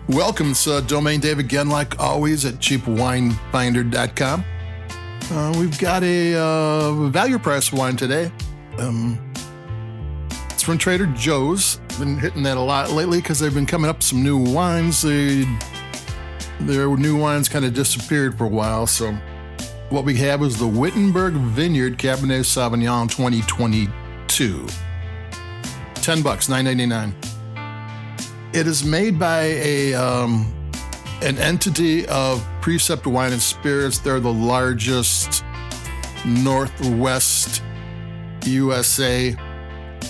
Welcome. It's Domain Dave again, like always, at cheapwinefinder.com. We've got a value price wine today. It's from Trader Joe's. Been hitting that a lot lately because they've been coming up with some new wines. Their new wines kind of disappeared for a while. So what we have is the Wittenberg Vineyard Cabernet Sauvignon 2022. $10, $9.99. It is made by an entity of Precept Wine and Spirits. They're the largest Northwest USA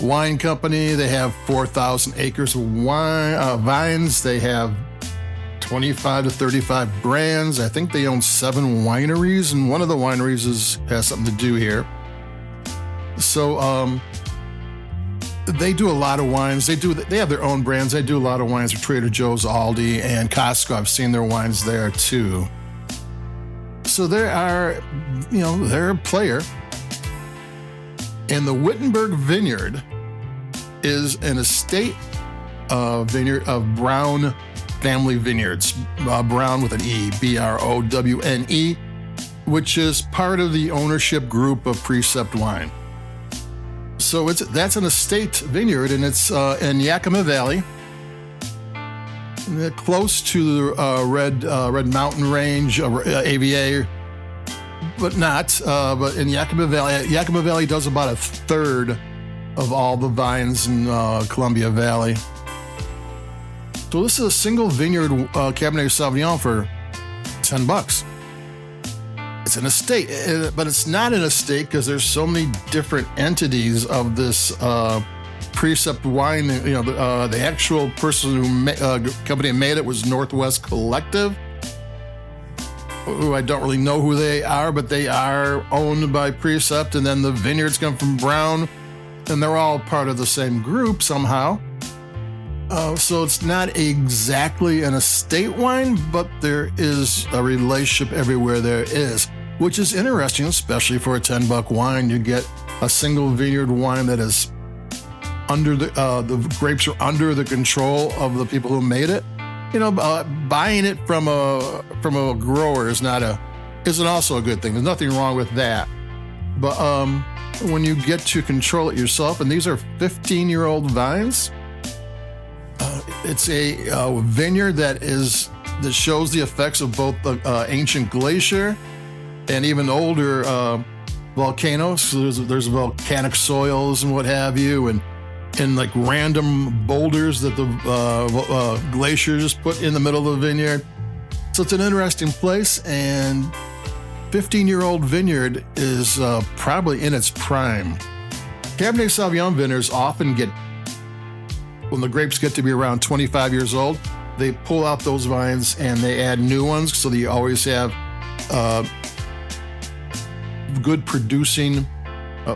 wine company. They have 4,000 acres of vines. They have 25 to 35 brands. I think they own 7 wineries, and one of the wineries has something to do here. So, they do a lot of wines. They have their own brands. They do a lot of wines for Trader Joe's, Aldi, and Costco. I've seen their wines there too. So they're a player. And the Wittenberg Vineyard is an estate vineyard of Brown Family Vineyards. Brown with an E, Browne, which is part of the ownership group of Precept Wine. So that's an estate vineyard, and it's in Yakima Valley, close to the Red Mountain Range, AVA, but not. But in Yakima Valley does about a third of all the vines in Columbia Valley. So this is a single vineyard Cabernet Sauvignon for $10. It's an estate, but it's not an estate because there's so many different entities of this Precept Wine. The actual person company that made it was Northwest Collective, who I don't really know who they are, but they are owned by Precept, and then the vineyards come from Brown, and they're all part of the same group somehow. So it's not exactly an estate wine, but there is a relationship everywhere there is, which is interesting, especially for a $10 wine. You get a single vineyard wine that is under the grapes are under the control of the people who made it. Buying it from a grower isn't also a good thing. There's nothing wrong with that. But when you get to control it yourself, and these are 15-year-old vines, it's a vineyard that shows the effects of both the ancient glacier and even older volcanoes. So there's volcanic soils and what have you, and like random boulders that the glacier just put in the middle of the vineyard. So it's an interesting place, and 15-year-old vineyard is probably in its prime. Cabernet Sauvignon vineyards often when the grapes get to be around 25 years old, they pull out those vines and they add new ones, so that you always have good producing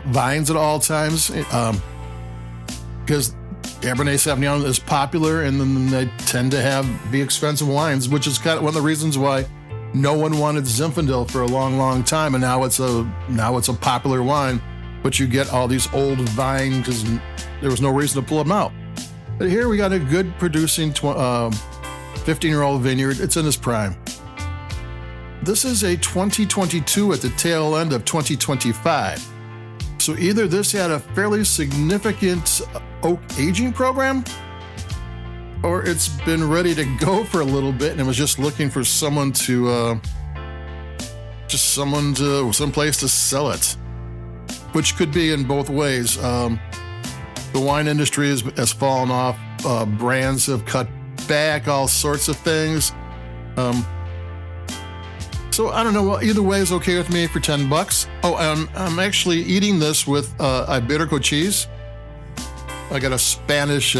vines at all times, because Cabernet Sauvignon is popular, and then they tend to be expensive wines, which is kind of one of the reasons why no one wanted Zinfandel for a long, long time, and now it's a popular wine. But you get all these old vines because there was no reason to pull them out. But here we got a good producing 15-year-old vineyard. It's in its prime. This is a 2022 at the tail end of 2025. So either this had a fairly significant oak aging program, or it's been ready to go for a little bit and it was just looking for someone someplace to sell it, which could be in both ways. The wine industry has fallen off. Brands have cut back, all sorts of things. So I don't know. Well, either way is okay with me for $10. Oh, I'm actually eating this with Iberico cheese. I got a Spanish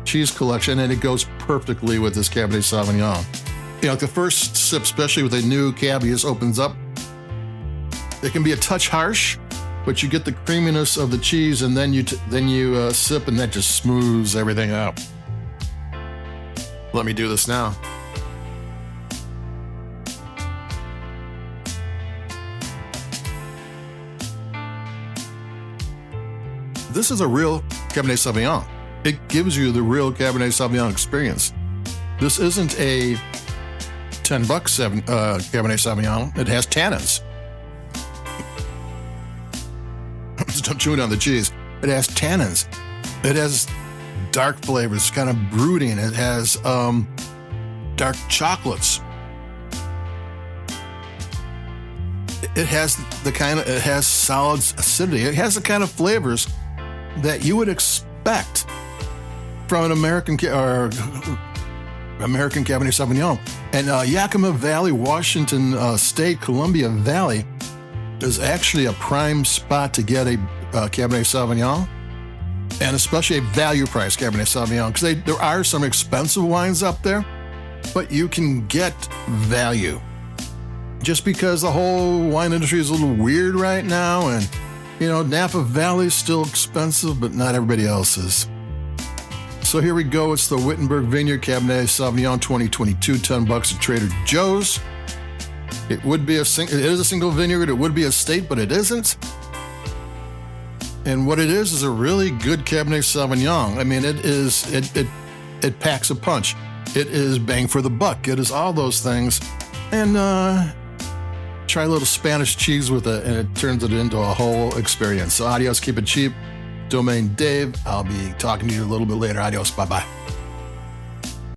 cheese collection, and it goes perfectly with this Cabernet Sauvignon. The first sip, especially with a new Cab, just opens up. It can be a touch harsh, but you get the creaminess of the cheese, and then you sip, and that just smooths everything out. Let me do this now. This is a real Cabernet Sauvignon. It gives you the real Cabernet Sauvignon experience. This isn't a $10 Cabernet Sauvignon. It has tannins. Don't chew it on the cheese. It has tannins. It has dark flavors, kind of brooding. It has dark chocolates. It has solid acidity. It has the kind of flavors that you would expect from an American Cabernet Sauvignon. And Yakima Valley, Washington State, Columbia Valley is actually a prime spot to get a Cabernet Sauvignon, and especially a value price Cabernet Sauvignon, because there are some expensive wines up there, but you can get value. Just because the whole wine industry is a little weird right now, and Napa Valley is still expensive, but not everybody else is. So here we go. It's the Wittenberg Vineyard Cabernet Sauvignon 2022, $10 at Trader Joe's. It is a single vineyard. It would be a state, but it isn't. And what it is a really good Cabernet Sauvignon. I mean, it packs a punch. It is bang for the buck. It is all those things. And try a little Spanish cheese with it, and it turns it into a whole experience. So adios, keep it cheap. Domain Dave. I'll be talking to you a little bit later. Adios. Bye-bye.